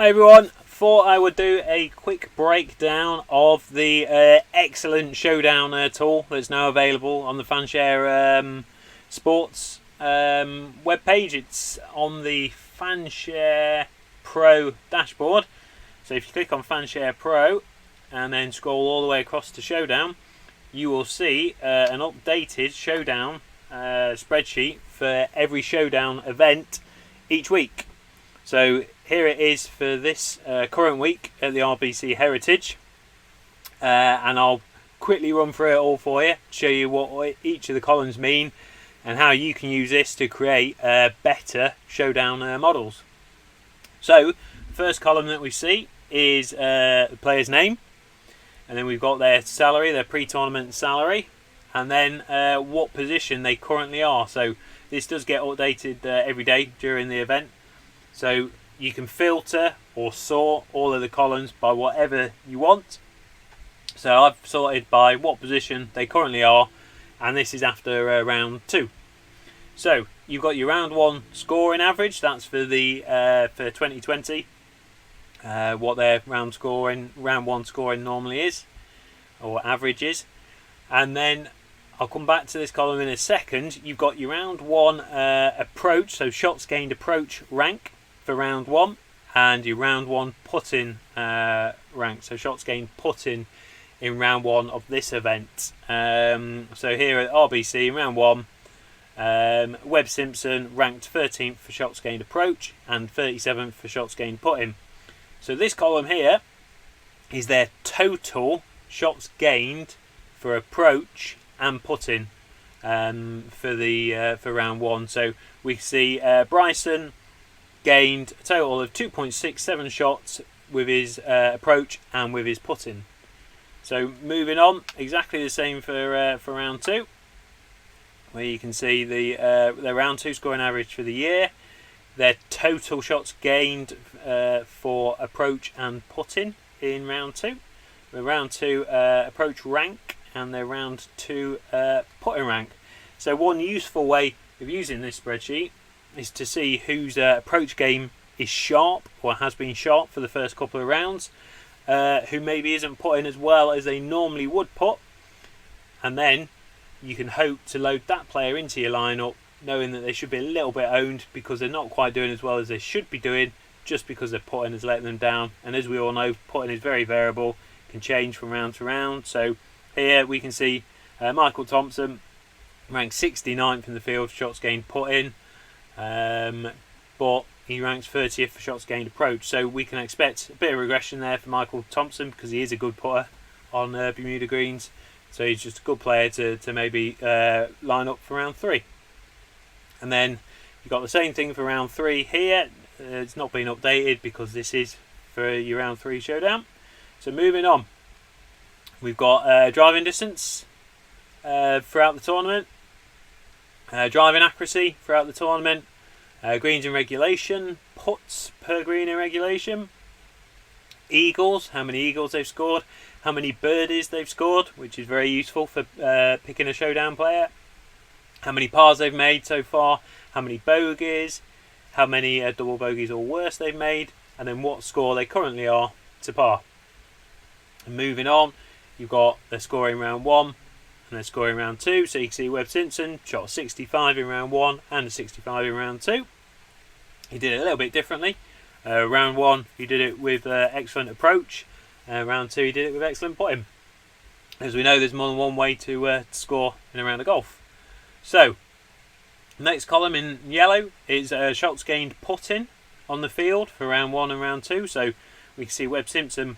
Hi everyone, thought I would do a quick breakdown of the excellent Showdown tool that's now available on the FanShareSports webpage. It's on the FanShare Pro dashboard. So if you click on FanShare Pro and then scroll all the way across to Showdown, you will see an updated Showdown spreadsheet for every Showdown event each week. So here it is for this current week at the RBC Heritage, and I'll quickly run through it all for you, show you what each of the columns mean and how you can use this to create better Showdown models. So the first column that we see is the player's name, and then we've got their salary, their pre-tournament salary, and then what position they currently are. So this does get updated every day during the event. So you can filter or sort all of the columns by whatever you want. So I've sorted by what position they currently are, and this is after round 2. So you've got your round 1 scoring average. That's for the for 2020. What their round 1 scoring normally is, or average is, and then I'll come back to this column in a second. You've got your round 1 approach, so shots gained approach rank for round 1, and your round 1 putting rank, so shots gained putting in round 1 of this event. So here at RBC in round 1, Webb Simpson ranked 13th for shots gained approach and 37th for shots gained putting. So this column here is their total shots gained for approach and putting for round 1. So we see Bryson gained a total of 2.67 shots with his approach and with his putting. So moving on, exactly the same for round 2, where you can see their round 2 scoring average for the year, their total shots gained for approach and putting in round 2, the round 2 approach rank, and their round 2 putting rank. So one useful way of using this spreadsheet is to see whose approach game is sharp or has been sharp for the first couple of rounds, who maybe isn't putting as well as they normally would put, and then you can hope to load that player into your lineup knowing that they should be a little bit owned because they're not quite doing as well as they should be doing, just because their putting has let them down. And as we all know, putting is very variable, can change from round to round. So here we can see Michael Thompson ranked 69th in the field for shots gained putting, but he ranks 30th for shots gained approach. So we can expect a bit of regression there for Michael Thompson because he is a good putter on Bermuda greens. So he's just a good player to maybe line up for round 3. And then you've got the same thing for round 3 here. It's not been updated because this is for your round 3 showdown. So moving on, we've got driving distance throughout the tournament, driving accuracy throughout the tournament, greens in regulation, putts per green in regulation, eagles, how many eagles they've scored, how many birdies they've scored, which is very useful for picking a showdown player, how many pars they've made so far, how many bogeys, how many double bogeys or worse they've made, and then what score they currently are to par. And moving on, you've got their scoring round 1 and their scoring round 2. So you can see Webb Simpson shot 65 in round 1 and a 65 in round 2. He did it a little bit differently. Round 1 he did it with excellent approach. Round 2 he did it with excellent putting. As we know, there's more than one way to score in a round of golf. So next column in yellow is shots gained putting on the field for round 1 and round 2. So we can see Webb Simpson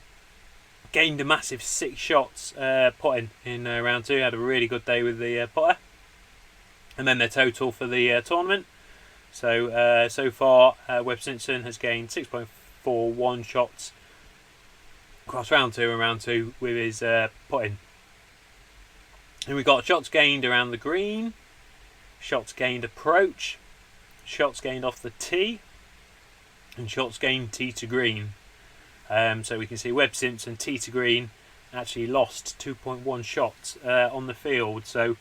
gained a massive 6 shots putting in round 2. Had a really good day with the putter. And then their total for the tournament. So so far Webb Simpson has gained 6.41 shots across round 2 and round 2 with his putting. And we've got shots gained around the green, shots gained approach, shots gained off the tee, and shots gained tee to green. So we can see Webb Simpson tee to green actually lost 2.1 shots on the field. So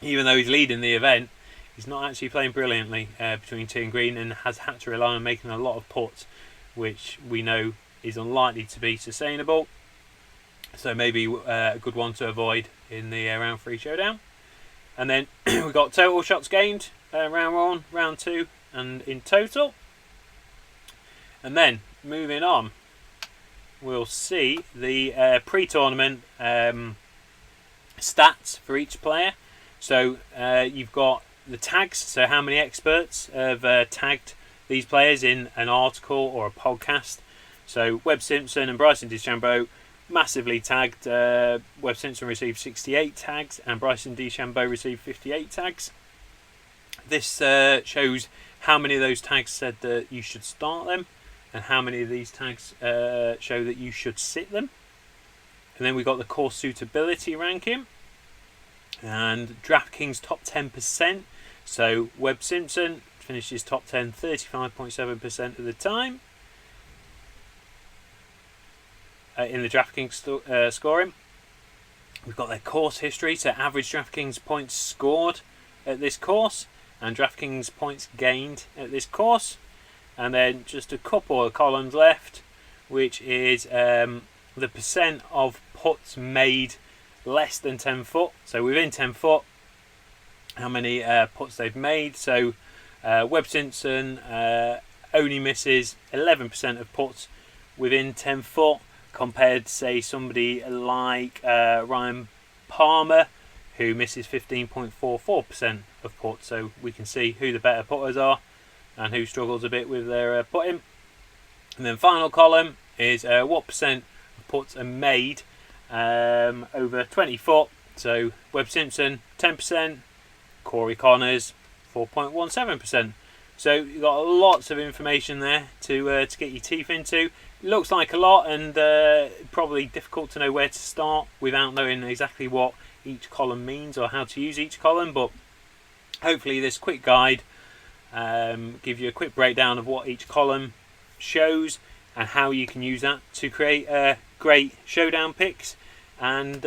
even though he's leading the event, he's not actually playing brilliantly between tee and green, and has had to rely on making a lot of putts which we know is unlikely to be sustainable. So maybe a good one to avoid in the round 3 showdown. And then we've got total shots gained, round 1, round 2, and in total. And then moving on, we'll see the pre-tournament stats for each player. So you've got the tags, so how many experts have tagged these players in an article or a podcast. So Webb Simpson and Bryson DeChambeau massively tagged. Webb Simpson received 68 tags and Bryson DeChambeau received 58 tags. This shows how many of those tags said that you should start them and how many of these tags show that you should sit them. And then we got the course suitability ranking and DraftKings top 10%. So Webb Simpson finishes top 10 35.7% of the time in the DraftKings scoring. We've got their course history, so average DraftKings points scored at this course and DraftKings points gained at this course. And then just a couple of columns left, which is the percent of putts made less than 10 foot. So within 10 foot, how many putts they've made. So Webb Simpson only misses 11% of putts within 10 foot compared to, say, somebody like Ryan Palmer, who misses 15.44% of putts. So we can see who the better putters are and who struggles a bit with their putting. And then final column is what percent of putts are made over 20 foot. So Webb Simpson 10%, Corey Connors 4.17%. So you've got lots of information there to get your teeth into. It looks like a lot and probably difficult to know where to start without knowing exactly what each column means or how to use each column, but hopefully this quick guide give you a quick breakdown of what each column shows and how you can use that to create great showdown picks and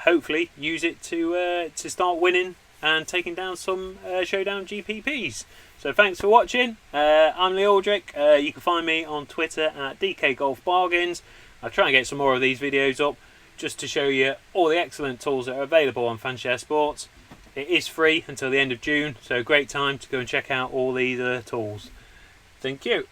hopefully use it to start winning and taking down some showdown GPPs. So thanks for watching. I'm Lee Aldrich. You can find me on Twitter at DK Golf Bargains. I'll try and get some more of these videos up just to show you all the excellent tools that are available on FanShareSports. It is free until the end of June, so great time to go and check out all these tools. Thank you.